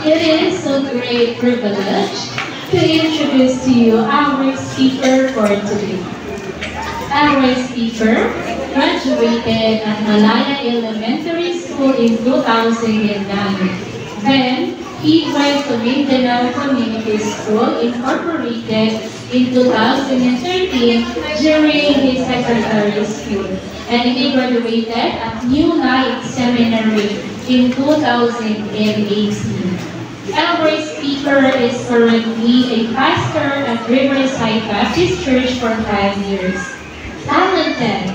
It is a great privilege to introduce to you our speaker for today. Our speaker graduated at Malaya Elementary School in 2009. Then, he went to Mindanao Community School Incorporated in 2013 during his secondary school. And he graduated at New Light Seminary in 2018. Our speaker is currently a pastor at Riverside Baptist Church for 5 years. Talented,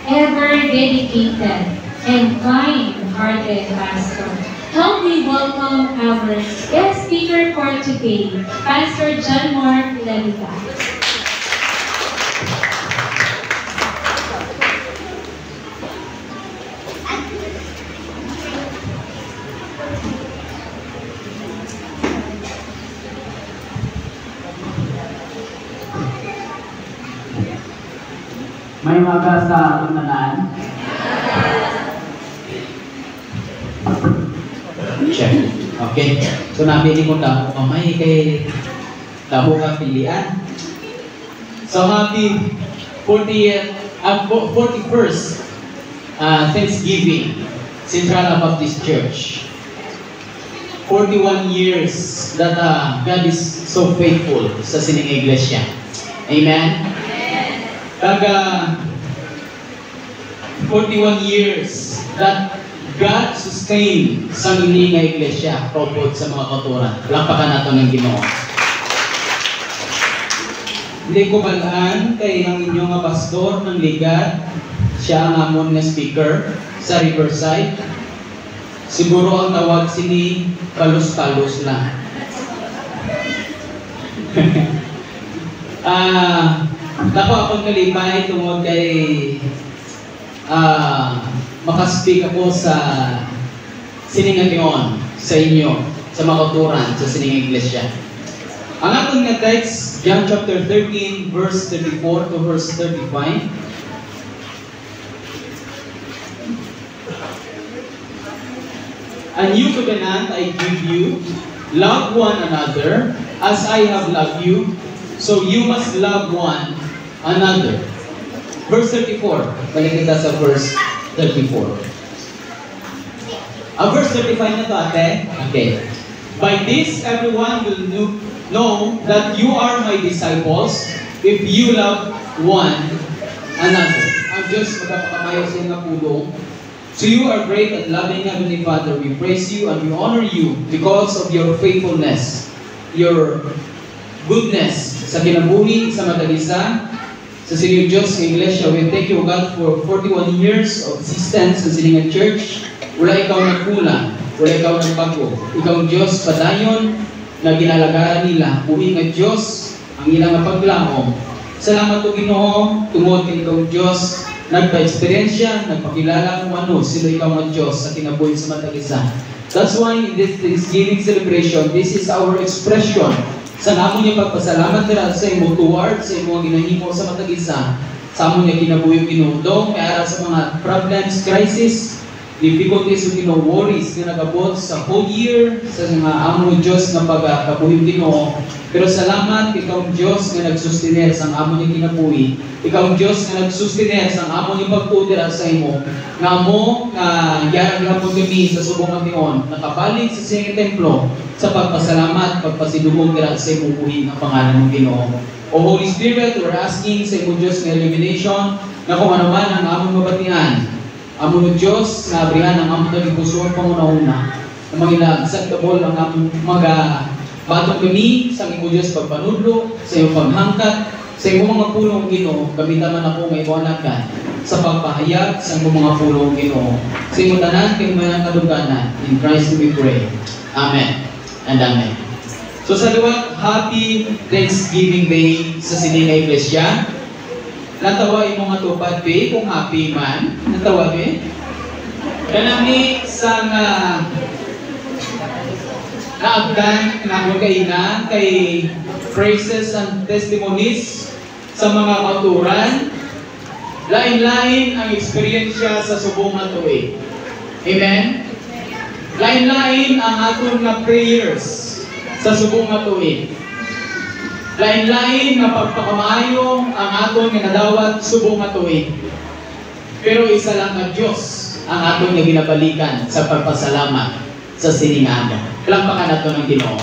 ever dedicated, and kind-hearted pastor. Help me welcome our guest speaker for today, Pastor John Mark Levita. May maga sa tunanan. Check. Okay. So nabili mo daw mamay kay damo ka pilian. So happy 41st Thanksgiving Central Baptist Church. 41 years that God is so faithful sa sining iglesia. Amen. Kaga 41 years that God sustained sa mini nga iglesia propod sa mga kauturan. Lampakan nato ng Ginoo. Hindi ko balaan kay ang inyong nga pastor ng Ligat, siya ang amon nga speaker sa Riverside. Siguro ang tawag sini kalos-kalos lang. Nako akong kalipay tungod kay makaspeak ako sa siningatingon sa inyo, sa mga kauturan, sa sining iglesia. Ang atong nga text, John chapter 13, verse 34 to verse 35. A new covenant I give you, love one another as I have loved you, so you must love one another. Verse 34. Balik kita sa verse 34. Verse 35 na to, ate. Okay. By this, everyone will know that you are my disciples if you love one another. Ang Diyos magpapakamayo sa iyong pulong. So you are great and loving Heavenly Father. We praise you and we honor you because of your faithfulness, your goodness sa kinabuhi, sa madalisan, sa sining Diyos ng Iglesia. We thank you, God, for 41 years of existence sa sining church. Wala ikaw nagkulang, wala ikaw nagbago. Ikaw Diyos padayon na ginalagaran nila. Buhi nga Diyos ang ilang paglahom. Salamat o Ginoo, tungod kay ikaw Diyos, nagpa-eksperyensya, nagpakilala kung ano, sila ikaw nga Diyos sa kinabuhi sa matag-isa. That's why in this Thanksgiving celebration, this is our expression sa namon niya pagpasalamat nila sa imo toward sa imo ginahimo sa matag-isa. Sa amon niya kinabuhi Ginoo, kay ara sa mga problems, crisis, difficulties o worries nga nagabot sa whole year sa mga amon Diyos nga pagkabuhi Ginoo. Pero salamat ikaw Diyos nga nagsustener sa amon niya kinabuhi. Ikaw Diyos nga nagsustener sa amon niya pagtudira sa imo. Nga mo yarag hapon kami sa subong Ginoo, nakabalik sa siyang templo sa pagpasalamat, pagpasidugong dira sa imong buhi ang pangalan ng Ginoo. O Holy Spirit, we're asking sa imong Diyos nga illumination na kung ano man ang among mabatian. Amon Diyos nga abrihan ang among nagipusoon pangunahuna na mag-acceptable ang among batong kami sa imong Diyos pagpanudlo, sa imong paghangkat, sa imong mga pulong Ginoo, gamitan man ako nga iwanakan sa pagpahayag sa imong mga pulong Ginoo. Sa imong tanan kay mga kadungganan. In Christ we pray. Amen and amen. So sa liwat, happy Thanksgiving Day sa sining iglesia. Natawa imo nga tupad pe kung happy man. Natawa pe. Kanami sa naagdan na kaina kay praises and testimonies sa mga kauturan. Lain-lain ang eksperyensya sa subong na tuig. Amen? Lain-lain ang aton nga prayers sa subong nga tuig. Lain-lain nga pagpakamayo ang aton nga nadawat subong nga tuig. Pero isa lang nga Diyos ang aton nga ginabalikan sa pagpasalamat sa siningaga. Kalampakan nato ng Ginoo.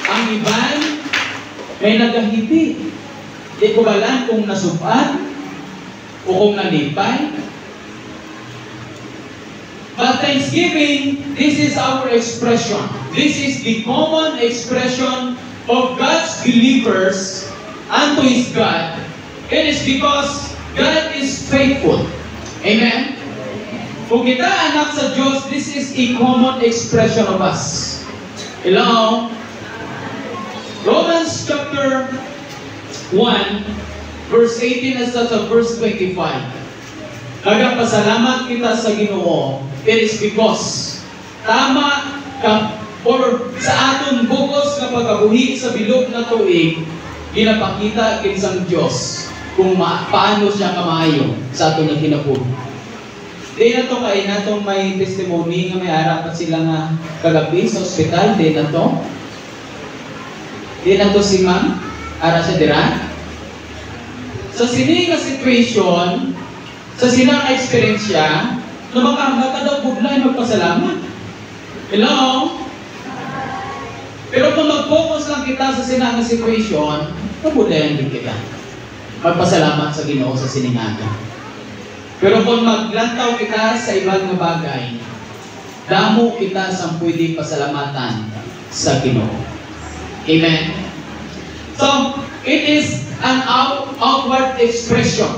Ang iban may nagahiti. Di ko balan kung nasupad o kung nalipay. But Thanksgiving, this is our expression. This is the common expression of God's believers unto His God. It is because God is faithful. Amen? Kung kita anak sa Diyos, this is a common expression of us. Hello? Romans chapter 1, verse 18 as sa verse 25. Nagpasalamat kita sa Ginoo. It is because tama ka or sa aton bukos nga pagkabuhi sa bilog na tuig, ginapakita kinsang Diyos kung paano siya kamayo sa aton nga kinabuhi. Di na to kay natong may testimony nga may arapat sila nga kagabi sa ospital. Di na to si ma'am ara sa dira. Sa sini nga situation, sa sinang experience siya, na makahangga daw budlay magpasalamat. Hello? Pero kung mag-focus lang kita sa sinang situation, mabudlayan din kita. Magpasalamat sa Ginoo sa siningaga. Pero kung maglantaw kita sa ibang nga bagay, damo kita sa pwedeng pasalamatan sa Ginoo. Amen? So, it is an outward expression.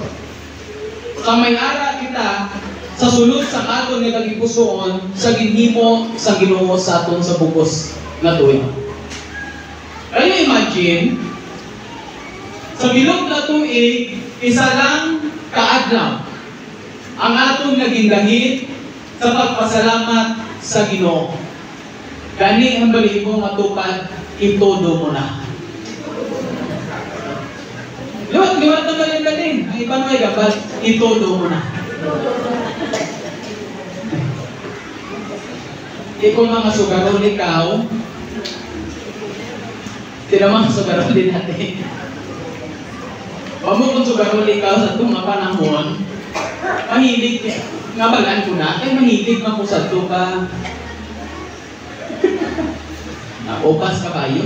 Sa may ara kita, sa sulod sa aton nga kagipusoon, sa ginhimo sa Ginoo sa aton sa bukos nga tuig. Kaya imagine, sa bilog na tuig, isa lang kaadlaw ang aton nga gindahit sa pagpasalamat sa Ginoo. Gani ang balibong matupad, itodo mo na. Liwat na galing-galing. Ang ibang may gabal, itodo mo na. Kung mga sugaron ikaw, tinamang sugaron din natin. Huwag mo kung sugaron ikaw sa itong mga panahon, mahilig, nga balaan ko na, kaya mahilig man ko sa ito ka. Nakupas ka kayo.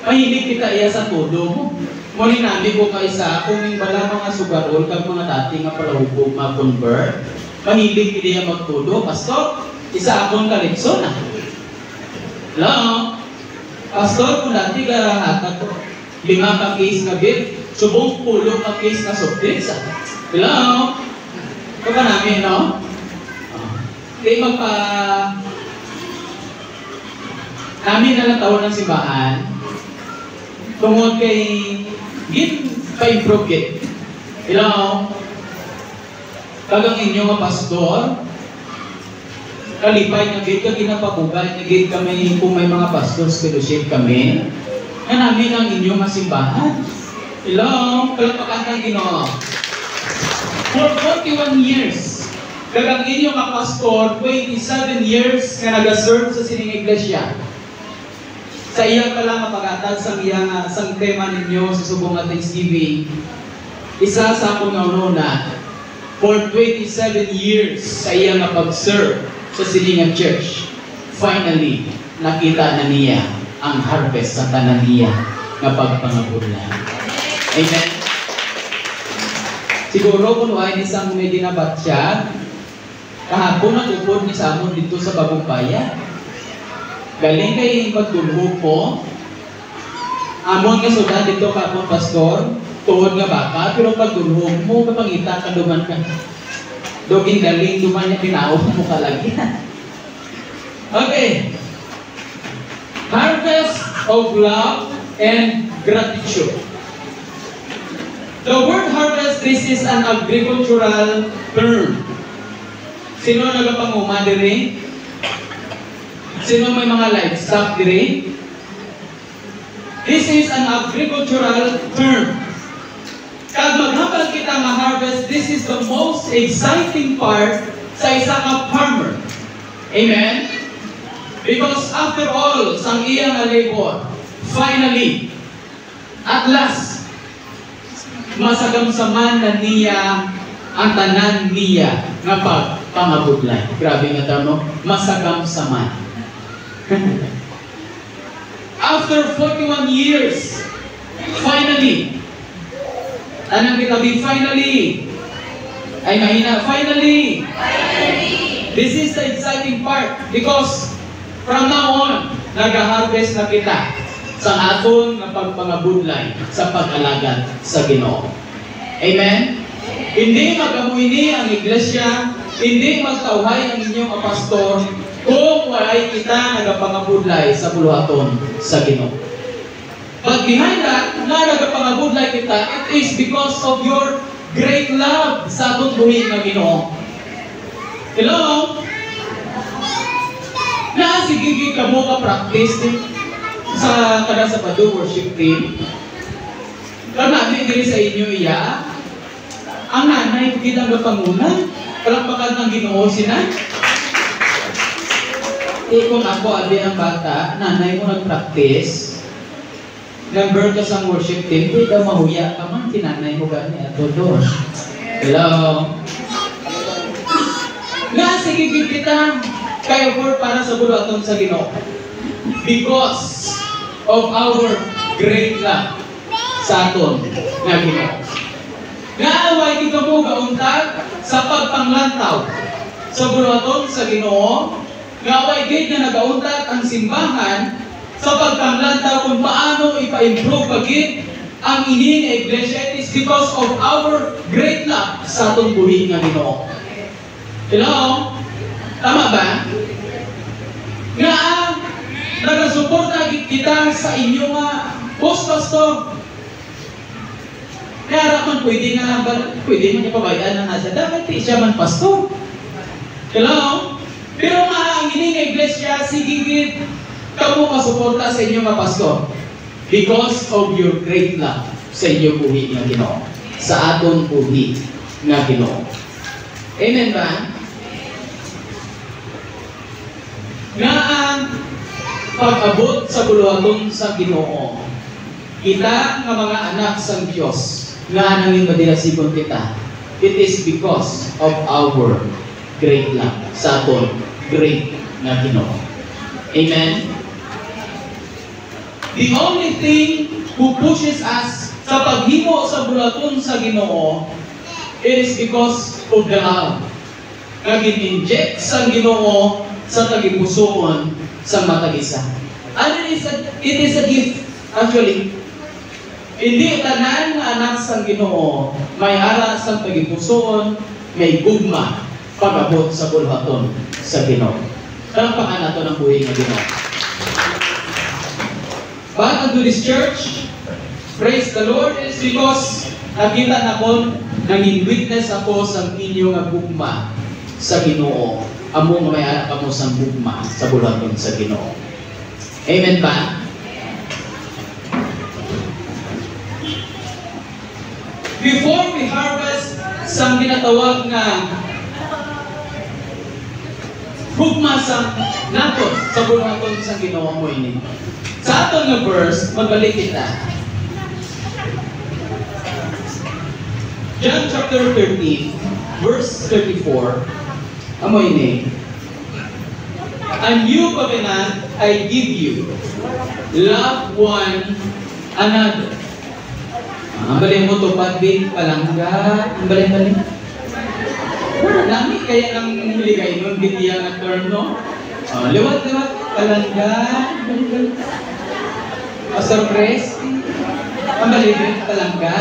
Mahilig kita iya sa todo mo. Muli namin ko kaisa, kung yung bala mga sugarol, kag mga dati nga palahubog ma-convert, mahilig kita magtudo. Pastor, isa akong kalikso na. Hello? Pastor, kung dati hatag ko, 5 ka case na bit, subong 10 ka case na subdits. Hello? Ito ka namin, no? Kaya namin na lang taon ng simbahan, tungod kay gin pa-improve it. Hello? Kagang inyo nga pastor, kalipay na gid ka ginapabugay na gid kami kung may mga pastors fellowship kami. Nga namin ang inyo nga simbahan. Hello? Kalapakan ng Ginoo. For 41 years, kagang inyo nga pastor, 27 years nga nag-serve sa sining iglesia. Sa iya pala nga pag-atag sa iya sang tema ninyo sa subong nga Thanksgiving, isa sa akong naununa, for 27 years sa iya nga pag-serve sa sining church, finally, nakita na niya ang harvest sa tanan niya nga pagpangabulan. Amen? Siguro kung ay isang may dinabatsyag, kahapon natupod ni Samon dito sa Bagong Bayan. Galing kay pagdulhog po. Amon nga sudan dito kapon pastor, tuhod nga baka, pero pagdulhog mo, kapangita ka duman ka. Doging galing duman niya pinaon mo ka lagi. Okay. Harvest of love and gratitude. The word harvest, this is an agricultural term. Sino nagapanguma diri? Sino may mga livestock diri? This is an agricultural term. Kag maghambal kita nga harvest, this is the most exciting part sa isa ka farmer. Amen? Because after all, sang iyang labor, finally, at last, masagamsaman na niya ang tanan niya nga pagpangabudlay. Grabe nga tamo, masagamsaman. After 41 years, finally, anong kitabi? Finally, ay mahina, finally, this is the exciting part because from now on, nag-harvest na kita sa aton nga pagpangabudlay sa pag-alagad sa Ginoo. Amen? Hindi magamuini ang iglesia, hindi magtawhay ang inyong pastor kung walay kita nagapangabudlay sa buluhaton sa Ginoo. But behind that, na nagapangabudlay kita, it is because of your great love sa atong buhing nga Ginoo. Hello? Sige ka mo ka practice sa kada sa Padu worship team. Karami diri sa inyo iya. Ang nanay kita nga pangunan, palakpakan ng Ginoo sina. Kung ako abi ang bata, nanay mo nag-practice. Member ka sa worship team, di daw mahuya ka man, tinanay mo gani ato doon. Hello? Sige kita kaya for para sa buluhaton sa Ginoo. Because of our great love sa aton nga Ginoo. Naaway kita mo gauntag sa pagpanglantaw sa buluhaton sa Ginoo. Naaway gid nga nagauntag ang simbahan sa pagpanglantaw kung paano ipa-improve pagid ang ini nga iglesia. It is because of our great love sa aton buhi nga Ginoo. Hello? Tama ba? Nga nagasuporta kita sa inyo nga post-pastor. Kaya man pwede man ipabayaan na nasa dapat siya man pastor. Hello? Pero ang ini nga iglesia, sigigit kamo masuporta sa inyo nga pastor because of your great love sa inyo buhi nga Ginoo. Sa aton buhi nga Ginoo. Amen ba? Nga ang pag-abot sa buluhaton sa Ginoo, kita nga mga anak sa Diyos, nga nangin madilasipon kita, it is because of our great love sa aton great nga Ginoo. Amen? The only thing who pushes us sa paghimo sa buluhaton sa Ginoo, it is because of the love nga gin-inject sa Ginoo sa tagipusoon sa matag-isa. And it is a gift, actually. Hindi tanan nga anak sa Ginoo may ara sa tagipusoon, may gugma pag-abot sa buluhaton sa Ginoo. Talampakan nato ng buhay ng Ginoo. Back unto this church, praise the Lord, is because nakita na ko, nanging witness ako sa inyong gugma sa Ginoo. Amo nga may anak kamo sa gugma sa buluhaton sa Ginoo. Amen ba? Before we harvest sa ginatawag nga gugma sa naton sa buluhaton sa Ginoo mo ini. Sa aton nga verse, magbalik kita. John chapter 13, verse 34. Amo ini. A new covenant I give you. Love one another. Ang balin mo tupad din palangga. Ang balin. Lami kaya nang niligay nun biniya nga term, no? Liwat, palangga. Surprise. Ang balin palangga.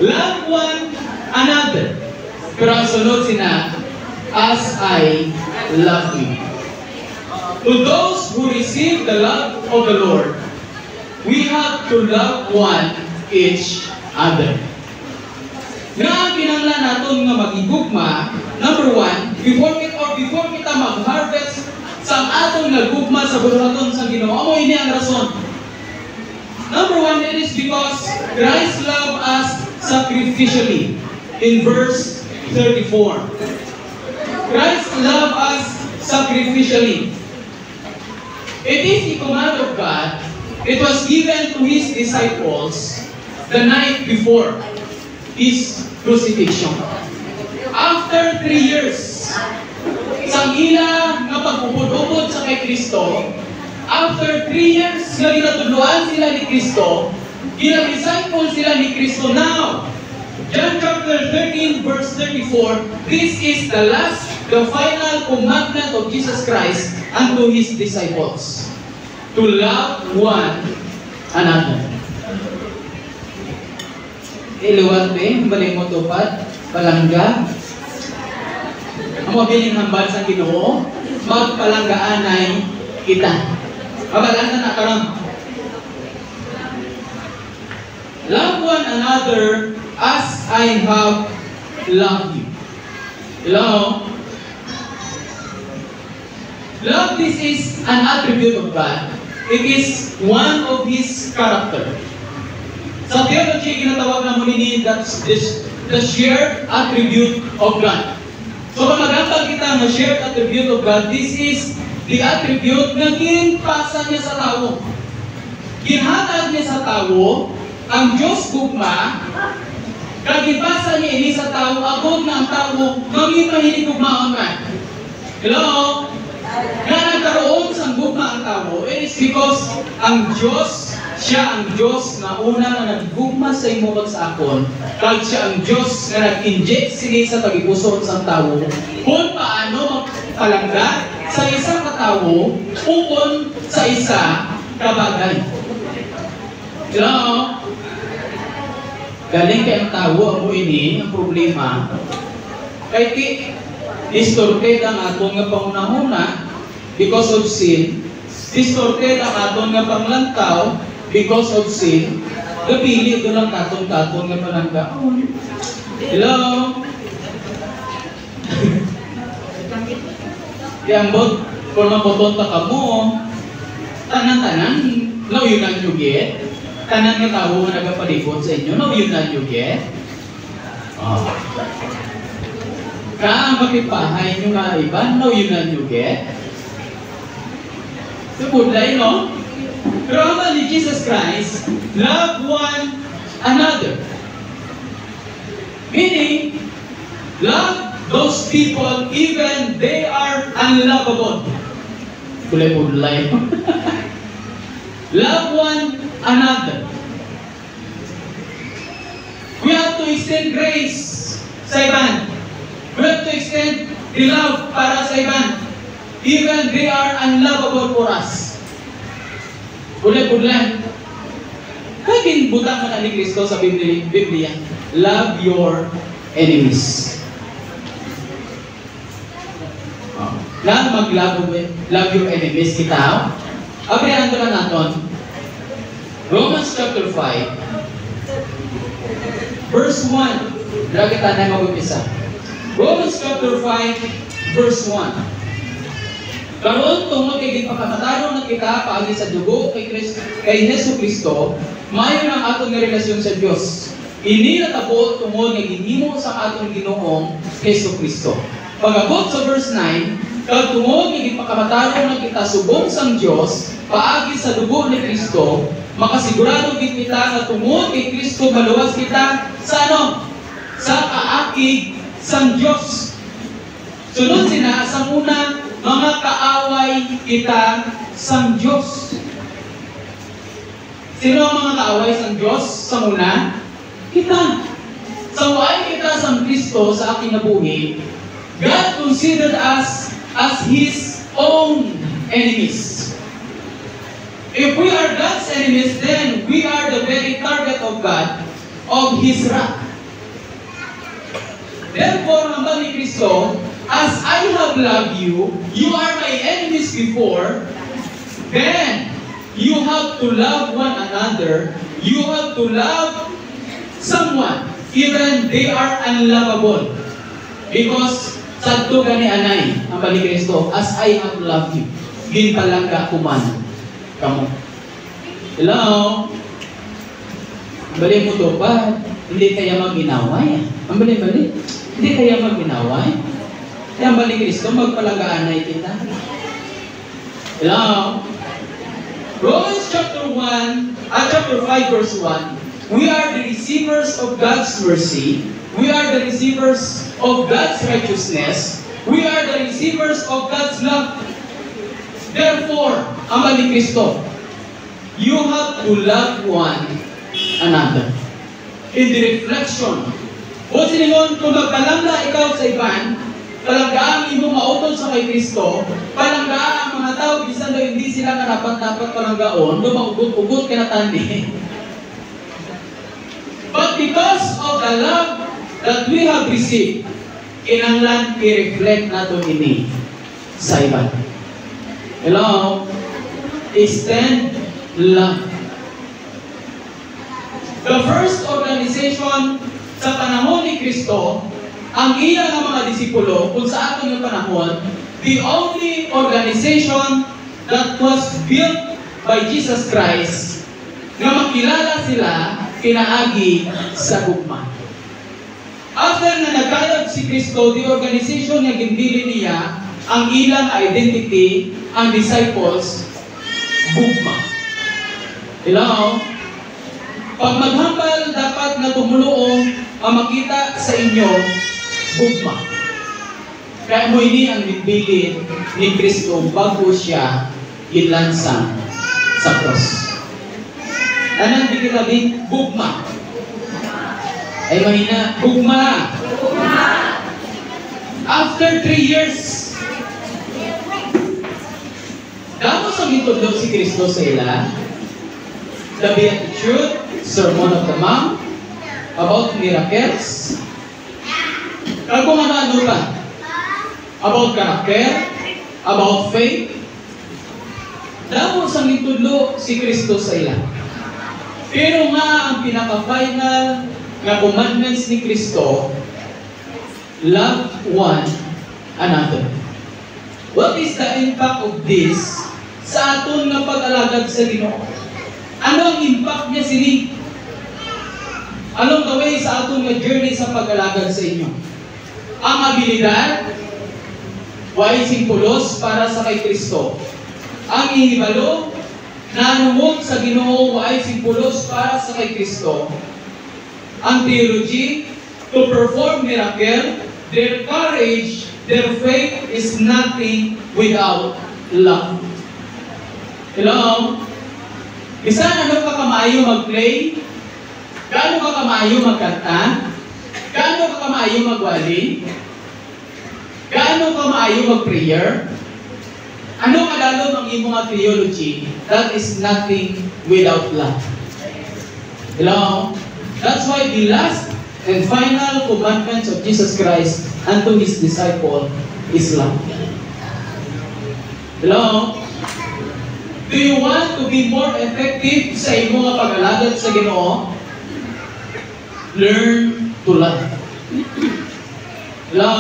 Love one another. Pero ang sunod sina, as I love you. To those who receive the love of the Lord, we have to love one each other. Nga kinanglan natin nga magigugma, number one, before kita mag-harvest sa atong nagugma sa buluhaton sa Ginoo, amo ini ang rason. Number one, it is because Christ loved us sacrificially. In verse 34. Christ loved us sacrificially. It is the command of God. It was given to His disciples the night before His crucifixion. After 3 years, sa ila nga pagpupod-upod sa kay Kristo, after 3 years nga ginatuluan sila ni Kristo, gina-disciple sila ni Kristo. Now, John chapter 13 verse 34, this is the final commandment of Jesus Christ unto His disciples, to love one another. Iluwat balik mo tupad, palangga. Ang mabiling hambal sa Ginoo, magpalanggaanay kita. Mabalanta na karam. Love one another as I have loved you. Hello? Love, this is an attribute of God. It is one of His character. Sa theology, ginatawag na muli ni the shared attribute of God. So kung magantag kita ng shared attribute of God, this is the attribute na ginpasa niya sa tao. Ginhatag niya sa tao, ang Diyos gugma, kagipasa niya ini sa tao, abot na ang tao, maging mahilig gugmaon man. Hello? Nga nagkaroon sa gugma ang tao, it is because ang Diyos, siya ang Diyos na una na naggugma sa imo sa akon, kag siya ang Diyos na nag-inject sini sa tagipuso sa tao, kung paano magpalangga sa isang katao, upon sa isa kabagay. Hello? Galing kay ang tao mo ini, ang problema, kay distorted ang aton nga pangunahuna because of sin, distorted ang aton nga panglantaw because of sin, napili doon ang katong-katong nga pananggaon. Hello? Yambot, kung mapupunta ka mo, tanan-tanan, no yun ang yuget. Tanan nga tao nga nagapalipod sa inyo, no yun ang yuget. Kaang makipahay nyo nga iba, no yun ang yuget. Sabudlay, no? Pero ang ni Jesus Christ, love one another. Meaning, love those people even they are unlovable. Kulay-kulay. Love one another. We have to extend grace sa iban. We have to extend the love para sa iban. Even they are unlovable for us. Kulay-kulay. Kaging butang na ni Kristo sa Biblia, love your enemies. Lang mag-love your enemies kita. Abrihan ko na natin. Romans chapter 5, verse 1. Lagi tayo na mag-upisa. Romans chapter 5, verse 1. Karoon tungkol kay pagkakataro na kita paagi sa dugo kay Hesus Kristo, mayon ang atong relasyon sa Dios. Ini natabo tungkol nga ginhimo sa atong Ginoong Hesus Kristo. Pag-abot sa verse 9, kag tungkol nga pagkakataro na kita subong sang Dios paagi sa dugo ni Kristo, makasigurado gid kita nga tungkol kay Kristo maluwas kita sa ano? Sa kaakig sang Dios. Sunod sina sa una, mga kaaway kita sang Diyos. Sino ang mga kaaway sang Diyos? Sa una, kita. Sa way kita sang Kristo sa aking nabuhi, God considered us as His own enemies. If we are God's enemies, then we are the very target of God, of His wrath. Therefore, ang ni Kristo, as I have loved you, you are my enemies before, then you have to love one another, you have to love someone, even they are unlovable. Because, sadto gani anay, ang ni Kristo, as I have loved you, ginpalangga kuman. Kamu. Hello? Balik mo to ba? Hindi kaya mag-inaway. Ang bali-bali. Hindi kaya mag-inaway. Kaya ang bali Kristo, magpalagaanay kita. Hello? Romans chapter 5 verse 1, we are the receivers of God's mercy. We are the receivers of God's righteousness. We are the receivers of God's love. Therefore, ang bali Kristo, you have to love one another. In the reflection, o siningon, kung magpalangga ikaw sa iban, palanggaan mo mautol sa kay Kristo, palanggaan ang mga tao, bisan daw hindi sila karapat-dapat palanggaon, lumaugot-ugot ka na tani. But because of the love that we have received, kinanglan i-reflect nato ini sa iban. Hello? Extend love. The first organization sa panahon ni Kristo, ang ilang mga disipulo, kung sa aton yung panahon, the only organization that was built by Jesus Christ, na makilala sila pinaagi sa gugma. After na nagkayag si Kristo, the organization na gindili niya, ang ilang identity, ang disciples, gugma. Hello? Pag maghambal, dapat na tumuluong ang makita sa inyo, gugma. Kaya mo ini ang nagbilin ni Kristo bago siya inlansang sa cross. Anong bigilabing gugma? Ay mahina, gugma. After 3 years, damos ang itudlo si Kristo sa ila, the Beatitude, Sermon of the Mount, about miracles, kung ano ka, about character, about faith, damos ang itudlo si Kristo sa ila. Pero nga ang pinaka-final na commandments ni Kristo, love one another. What is the impact of this sa aton nga pag-alagad sa Ginoo? Ano ang impact niya sini? Anong gawin sa aton nga journey sa pag-alagad sa inyo? Ang abilidad, why simpulos para sa kay Kristo. Ang ihibalo, nanumog sa Ginoo, why simpulos para sa kay Kristo. Ang theology, to perform miracle, their courage, their faith is nothing without love. Hello? Bisan ano ka kamayo mag-play? Gaano ka kamayo magkanta? Gaano ka kamayo magwali? Gaano ka kamayo mag-prayer? Ano kadalom ang imong theology? That is nothing without love. Hello? That's why the last and final commandments of Jesus Christ unto His disciple is love. Hello? Do you want to be more effective sa imong pag-alagad sa Ginoo? Learn to love. Hello?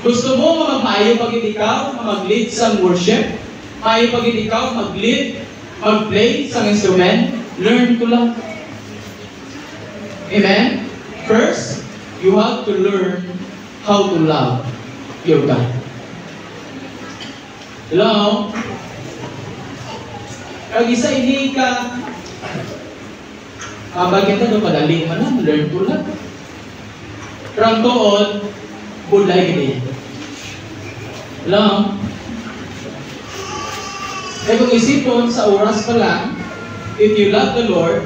Gusto mo magmaayo pag ikaw mag-lead sa worship? Maayo pag ikaw mag-lead, mag-play sa instrument? Learn to love. Amen? First, you have to learn how to love your God. Hello? Kag isa ini ka bagay ka doon madali man lang, learn to love. From doon, bulay gini. Hello? Eh kung isipon sa oras pa lang, if you love the Lord,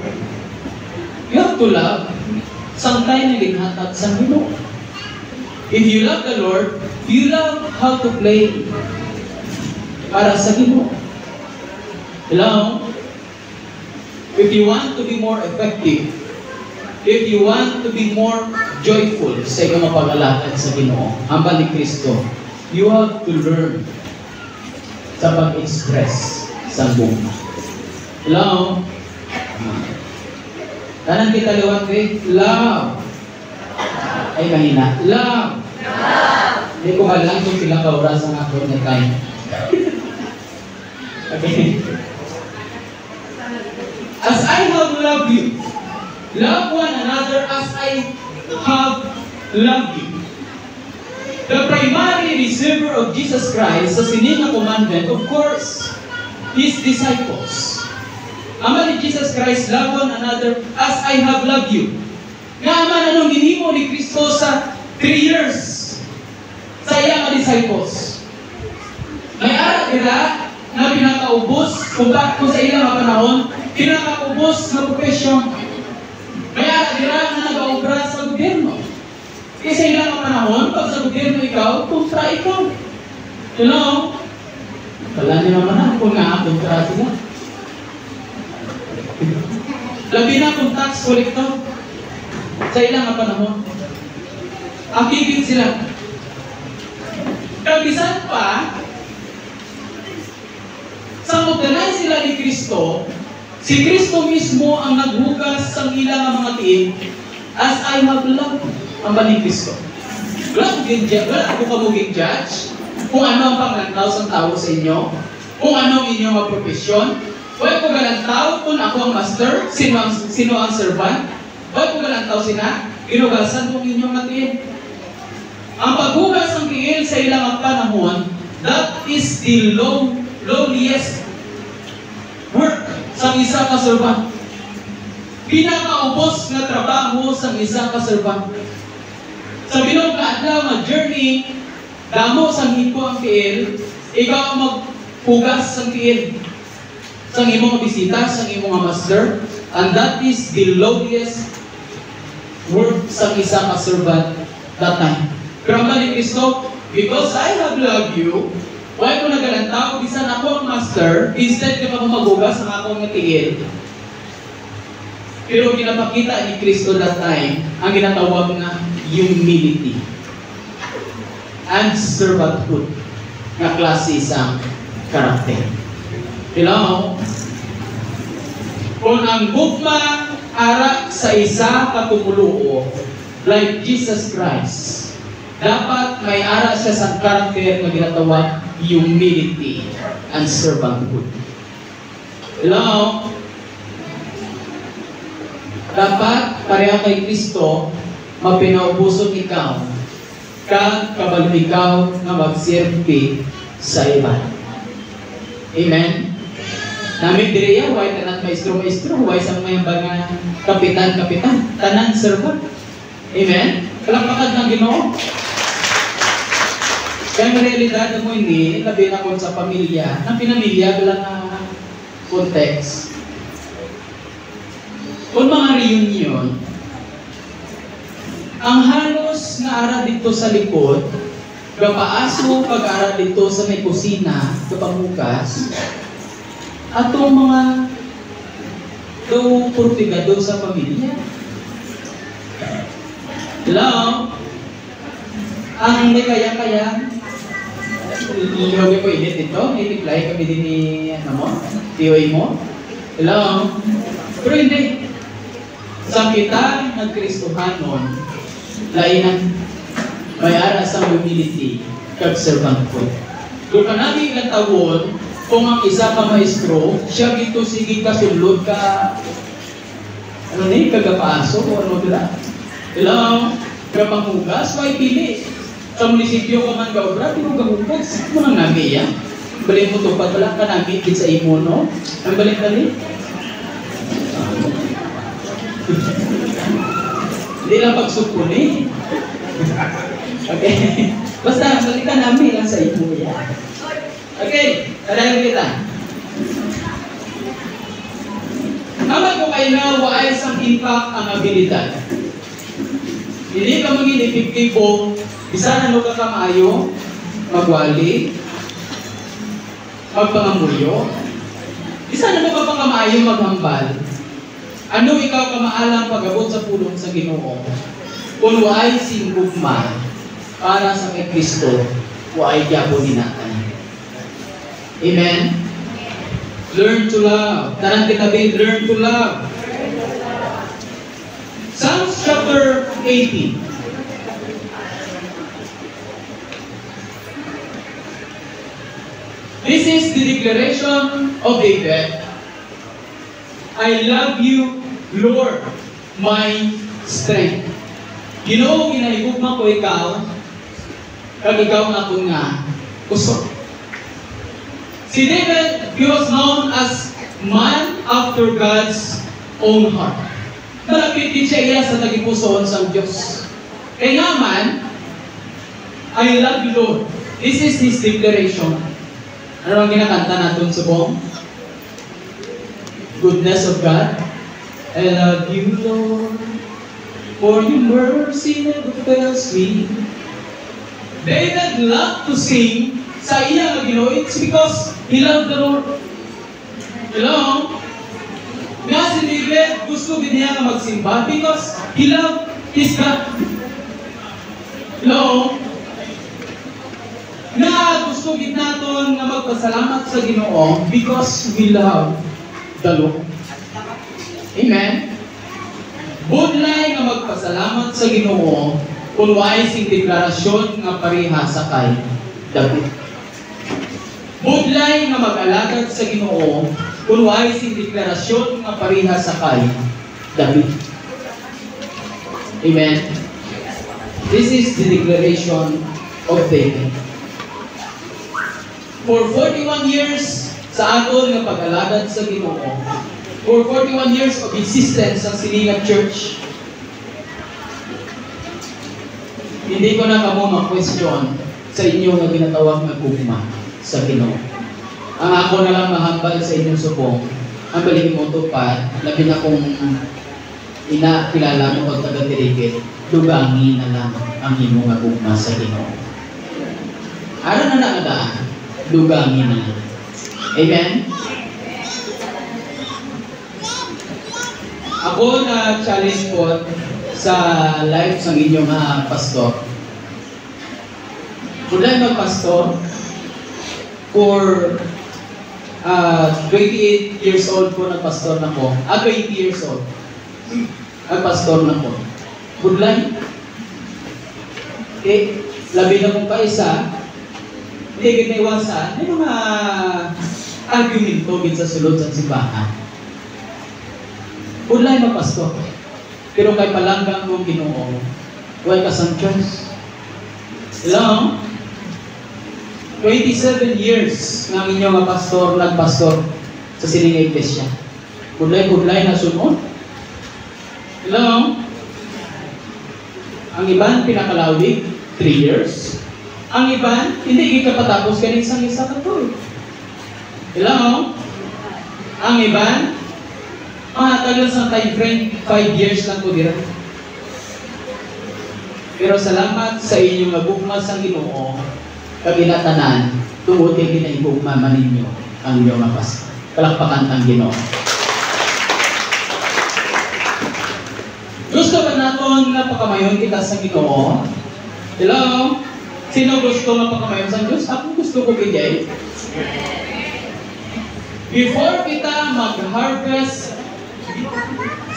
you have to love sangkay na ginhatag sa Ginoo. If you love the Lord, you love how to play para sa Ginoo. Hello? If you want to be more effective, if you want to be more joyful sa iyong pag-alakad sa Ginoo, hambal ni Kristo, you have to learn sa pag-express sa buong. Hello? Tanan kita liwat love. Ay mahina. Love. Hindi ko malang kung sila kauras ang ako na time. Okay. As I have loved you, Love one another as I have loved you. The primary receiver of Jesus Christ sa sininga commandment, of course, His disciples. Ama ni Jesus Christ, love one another as I have loved you. Nga man anong ginimo ni Kristo sa 3 years sa iyang mga disciples. May ara nila na pinakaubos kung sa ilang mga panahon, pinakaubos na profesyon. May ara nila na nag-aobra sa gobyerno. Kasi sa ilang mga panahon, pag sa gobyerno ikaw, kontra ikaw. You know, wala niyo naman na kung nga kontra sila. Labi na kung tax collector sa ilang mga panahon. Akigit sila. Kabisan pa, sa organize sila ni Kristo, si Kristo mismo ang naghugas sa ilang mga tiim as I have loved ang ni Kristo. Wala ko kamuging judge kung ano ang panglantaw sa tao sa inyo, kung ano ang inyong mga profesyon. Wala ko galantaw kung ako ang master, sino ang servant. Wala ko galantaw sina, ginugasan kung inyong matiin. Ang paghugas ng tiil sa ilang panahon, that is the lowliest work sa isa ka servant. Pinakaubos na trabaho sa isa ka servant. Sa bilog na adlaw nga journey, damo sa hiko ang tiil, ikaw ang maghugas ng tiil sa imong bisita, sa imong master, and that is the lowliest work sa isa ka servant that time. Pero ang ni Kristo, because I have loved you, why ko nagalantaw, bisan ako ang master, instead ka pa maghugas ang akong tiil. Pero ginapakita ni Kristo that time, ang ginatawag na humility and servanthood na klase isang karakter. Hello? Kung ang gugma ara sa isa katumulo, like Jesus Christ, dapat may ara siya sa karakter na ginatawag humility and servanthood. Hello? Dapat pareha kay Kristo, mapinaubusog ikaw, kag kabalo ikaw na magserbi sa iba. Amen? Namin diriya, huwag tanan maestro, huwag isang may mga kapitan, tanan servant. Amen? Kalakpakan ng Ginoo. Kaya ang realidad mo hindi, labi na kung sa pamilya, ng pinamilya, wala na context. Kung mga reunion, ang halos na ara dito sa likod, kapaaso pag-ara dito sa may kusina, kapamukas, atong mga do purtigado sa pamilya. Hello? Ang may kaya-kaya, ilogay ko init ito, i-reply kami din ni, TOA mo. Hello? Pero hindi. Sa kita ng Kristohanon, lainan, may ara sa humility, kag servanthood. Kung kanami ilang tawon, kung ang isa ka maestro, siya dito sige kasulod ka, kagapaaso, o ano dila. Hello? Kapanghugas, may pili. Sa munisipyo ka man gaobra, pero gahugas, mo nang nami yan. Balik mo ito, pala ka nami, sa imo, no? Ang balik dali. Hindi lang pagsupon eh. Okay. Basta, balikan namin lang sa imo yan. Okay, tadayon kita. Alam ko kayo na waay sang impact ang abilidad. Hindi ka maging epektibo, bisa na ka kamaayo, magwali, magpangamuyo, bisa na ka kamaayo, maghambal. Ano ikaw kamaalang pag-abot sa pulong sa Ginoo? Kung waay singgugma para sa kay Kristo, waay gyapon ninatan. Amen? Learn to love. Tarang kitabi, learn to love. Psalms chapter 18. This is the declaration of David. I love you, Lord. my strength. Ginoo, ginahigugma ko ikaw, kag ikaw nga akong nga kusog. Si David, he was known as man after God's own heart. Malapit din siya iya sa tagipusoon sa Diyos. Kaya nga man, I love you, Lord. This is his declaration. Ano ang ginakanta natin sa buong? Goodness of God. I love you, Lord, for your mercy never fails me. David loved to sing sa iya nga Ginoo. It's because he loved the Lord. Hello? Nga si David, gusto din niya nga magsimba because he loved his God. Hello? Nga gusto din natin nga magpasalamat sa Ginoo because we love the Lord. Amen? Budlay nga magpasalamat sa Ginoo kung wais sing deklarasyon nga pareha sa kay David. Budlay nga mag-alagad sa Ginoo kung wais sing deklarasyon nga pareha sa kay David. Amen? This is the declaration of David. For 41 years sa aton nga pag-alagad sa Ginoo, for 41 years of existence ang Silingat Church, hindi ko na kamo ma-question sa inyo nga ginatawag nga gugma sa Ginoo. Ang ako na lang mahambal sa inyong subong, ang balik mo tupad, labi na kung inakilala mo kung taga-dirigit, dugangi na lang ang imo nga gugma sa Ginoo. Ara na naadaan, dugangi na lang. Amen? Ako na challenge po sa life sa inyong mga pastor. Mula mag-pastor for 28 years old po nag-pastor na po. 20 years old. Nag-pastor na po. Budlay. Okay, labi na kong paisa. Hindi kita iwasan. May mga argumento sa sulod sa simbahan. Budlay mag-pastor. Pero kay palanggang mong Ginoo, huwag ka sa Diyos. Hello? 27 years ng inyong nga pastor, nagpastor sa Silinga Iglesia. Budlay na sunod. Hello? Ang iban, pinakalawig, 3 years. Ang iban, hindi ikapatapos kanin sa isa ka to. Hello? Ang iban, tagal sa time frame, 5 years lang po dira. Pero salamat sa inyong nagugma sa Ginoo, kaginatanan, tungod kay ginaigugma man ninyo ang inyong mapas. Palakpakan ang Ginoo. Gusto ba natin na pakamayon kita sa Ginoo? Hello? Sino gusto na pakamayon sa Diyos? Ako gusto ko bigay. Before kita mag-harvest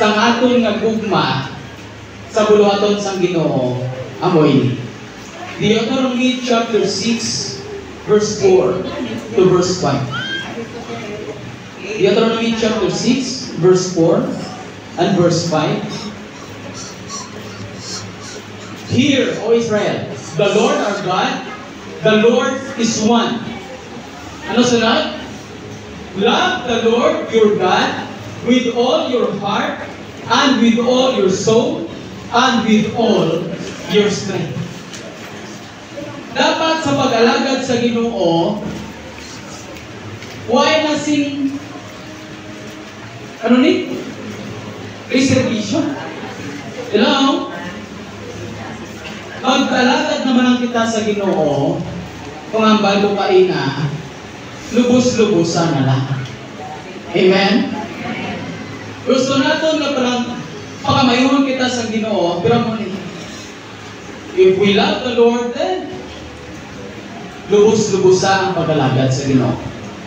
sa aton nga gugma sa buluhaton sang Ginoo, amoy. Deuteronomy chapter 6 verse 4 to verse 5. Deuteronomy chapter 6 verse 4 and verse 5. Hear, O Israel, the Lord our God, the Lord is one. Ano sunod? Love the Lord your God with all your heart, and with all your soul, and with all your strength. Dapat sa pag-alagad sa Ginoo, why na sing, reservation? Hello? Mag-alagad naman ang kita sa Ginoo, kung ang bago kaina, lubos-lubosan na lang. Amen? Gusto natin na parang pakamayuhan kita sa Ginoo, pero muli, if we love the Lord, then lubos-lubosa ang pag-alagad sa Ginoo.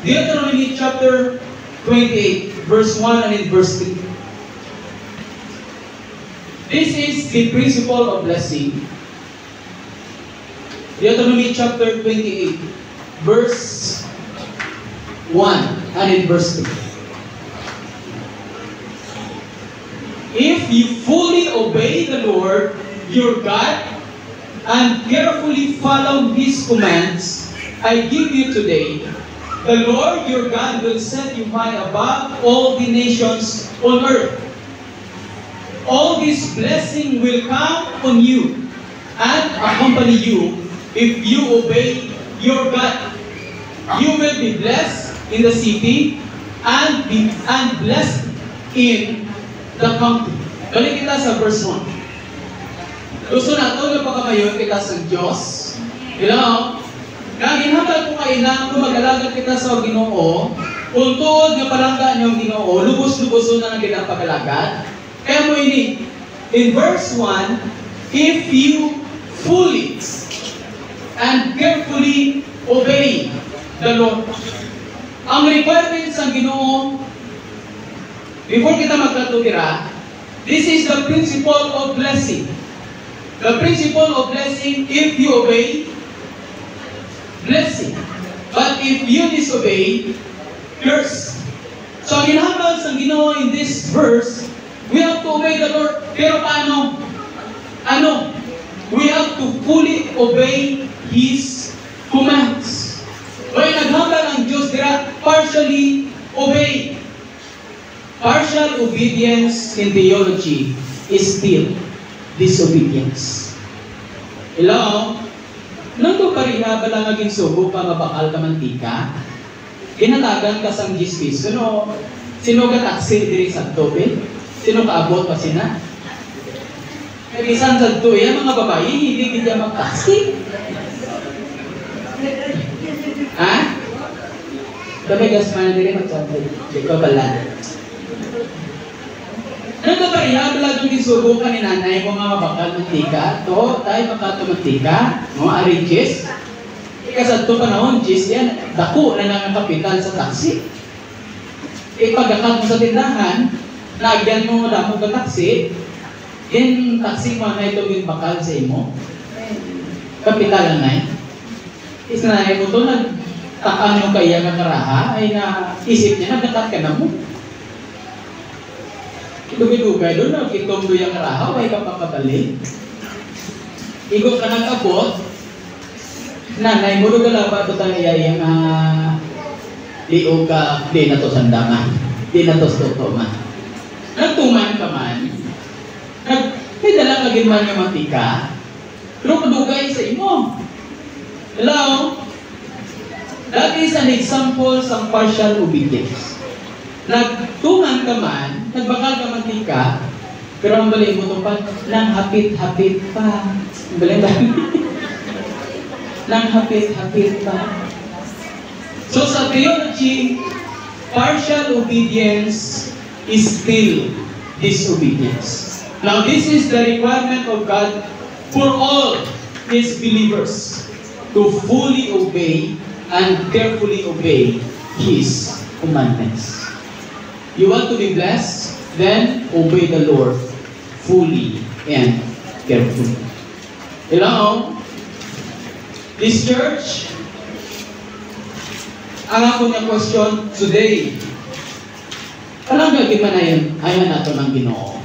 Deuteronomy chapter 28, verse 1 and in verse 3. This is the principle of blessing. Deuteronomy chapter 28, verse 1 and in verse 3. If if you fully obey the Lord, your God, and carefully follow His commands, I give you today, the Lord your God will set you high above all the nations on earth. All this blessing will come on you and accompany you if you obey your God. You will be blessed in the city and blessed in the country. Balik kita sa verse 1. Gusto na ito na pagkamayon kita sa Diyos. Hello? Naginhatag ko kayo na kung mag-alaga kita sa Ginoo, kung tuod nga palangga niyong Ginoo, lubos-luboso na ng ginapag-alagad. Kaya mo ini, in verse 1, if you fully and carefully obey the Lord. Ang requirements ng Ginoo, before kita magkatubira, this is the principle of blessing. The principle of blessing, if you obey, blessing. But if you disobey, curse. So, ang ginahambal sa Ginoo in this verse, we have to obey the Lord. Pero paano? Ano? We have to fully obey His commands. Kaya naghambal ang Diyos dira, partially obey. Partial obedience in theology is still disobedience. Hello? Nang to pariha ba lang naging subo pa mabakal ka mantika? Kinatagan ka sang 10 piso, no? Sino ka taksi diri sa tobe? Sino kaabot pa sina? Kaya bisan sa tuya, mga babae, hindi kita mag-taksi. Ha? Kami gasman diri magsabi. Di ko pala. Ano ka ba ihabla doon isubukan ni nanay mo mga bakal mantika? To, tayo makatumantika, mga arijis. Kasi ito panahon, jis yan, dako na nangangapital sa taksi. Pagkakat mo sa tindahan, nagyan mo damo ka taksi, yung taksi mo na ito yung bakal sa imo. Kapitalan na yun. Isnanay mo ito, nagtakaan mo kaya nga karaha, ay na isip niya, nagtakat ka na mo. Dugay-dugay doon, nagkitong doon yung karaha, ay kapakabalik. Igot ka nag-abot, nanay mo doon galaba ito tayo yung liog ka, di na to sandangan, di na to stoto man. Nagtuman ka man, may dalang lagin man yung mantika, pero kadugay sa imo. Hello? That is an example sa partial obedience. Nagtungan ka man, nagbakal ka mantika, pero ang balik mo ito pa, nang hapit-hapit pa. Ang balik ba? Nang hapit-hapit pa. So sa theology, partial obedience is still disobedience. Now this is the requirement of God for all His believers to fully obey and carefully obey His commandments. You want to be blessed? Then obey the Lord fully and carefully. Hello? This church, ang ako niya question today, alam ba gimana yun? Ayaw nato ng Ginoo.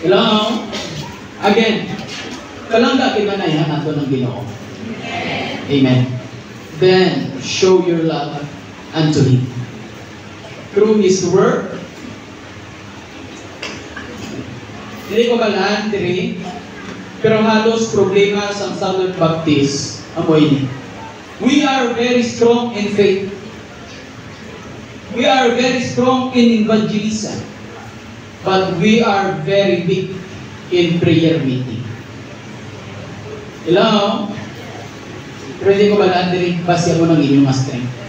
Hello? Again, kalangga gimana yan nato ng Ginoo? Amen. Then, show your love unto Him. Through His Word. Hindi ko balaan, diri. Pero halos problema sa Southern Baptist, amoy ni. We are very strong in faith. We are very strong in evangelism. But we are very weak in prayer meeting. Hello? Pero hindi ko balaan, diri. Basi ako ng inyong strength.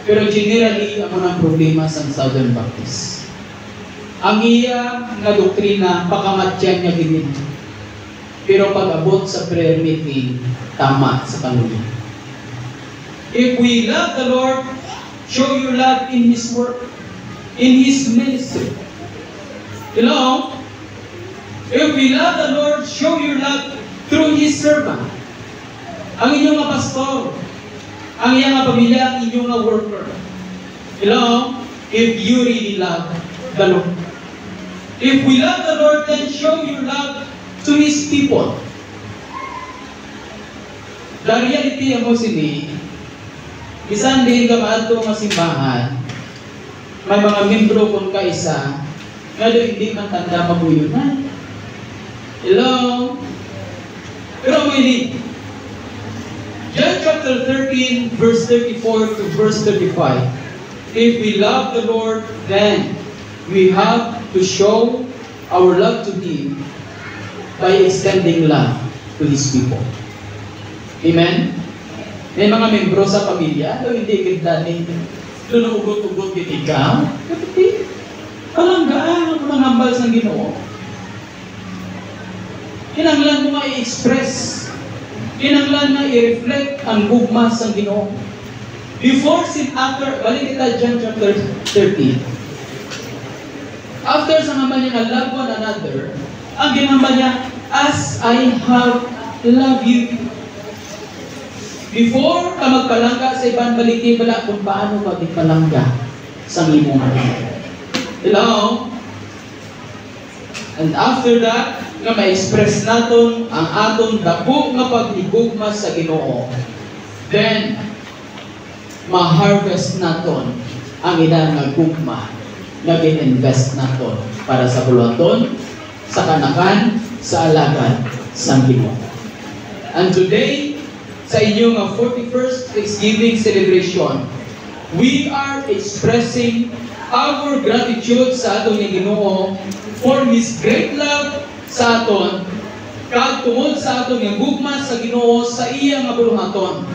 Pero generally, ako ng problema sa Southern Baptist. Ang iya nga doktrina, pakamatyan niya ginin. Pero pag-abot sa prayer meeting, tama sa kaluyan. If we love the Lord, show your love in His work, in His ministry. Hello? If we love the Lord, show your love through His servant. Ang inyong mga pastor, ang iyang mga pamilya, ang inyong mga worker. Hello? If you really love the Lord. If we love the Lord, then show your love to His people. The reality mo sini, bisan din ka maato nga simbahan, may mga membro kung kaisa, nga doon hindi man tanda mabuyunan. Hello? Pero may John chapter 13, verse 34 to verse 35. If we love the Lord, then we have to show our love to Him by extending love to His people. Amen? May mga membro sa pamilya, hindi kita ni lulugot-ugot din ikaw. Kapatid, palanggaan ang mga hambal sa Ginoo. Kinanglan mo nga i-express. Kinanglan nga i-reflect ang gugma sa Ginoo. Before sin after, balik kita John chapter 13. After sa hambal niya na love one another, ang ginambal niya, as I have loved you. Before ka magpalangga sa ibang baliki, wala kung paano ka magpalangga sa imong Hello? And after that, nga ma-express naton ang atong dako nga paghigugma sa Ginoo. Then, ma-harvest naton ang ilang nga gugma nga gin-invest naton para sa buluhaton, sa kanakan, sa alagad sa Ginoo. And today, sa inyong 41st Thanksgiving celebration, we are expressing our gratitude sa atong Ginoo for His great love sa aton, kag tungod sa atong nga gugma sa Ginoo sa iya nga buluhaton.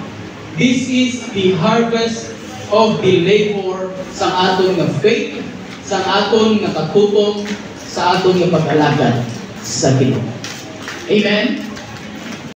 This is the harvest of the labor sa aton nga faith, sa aton nga katutok, sa aton nga pag-alagad sa Ginoo. Amen.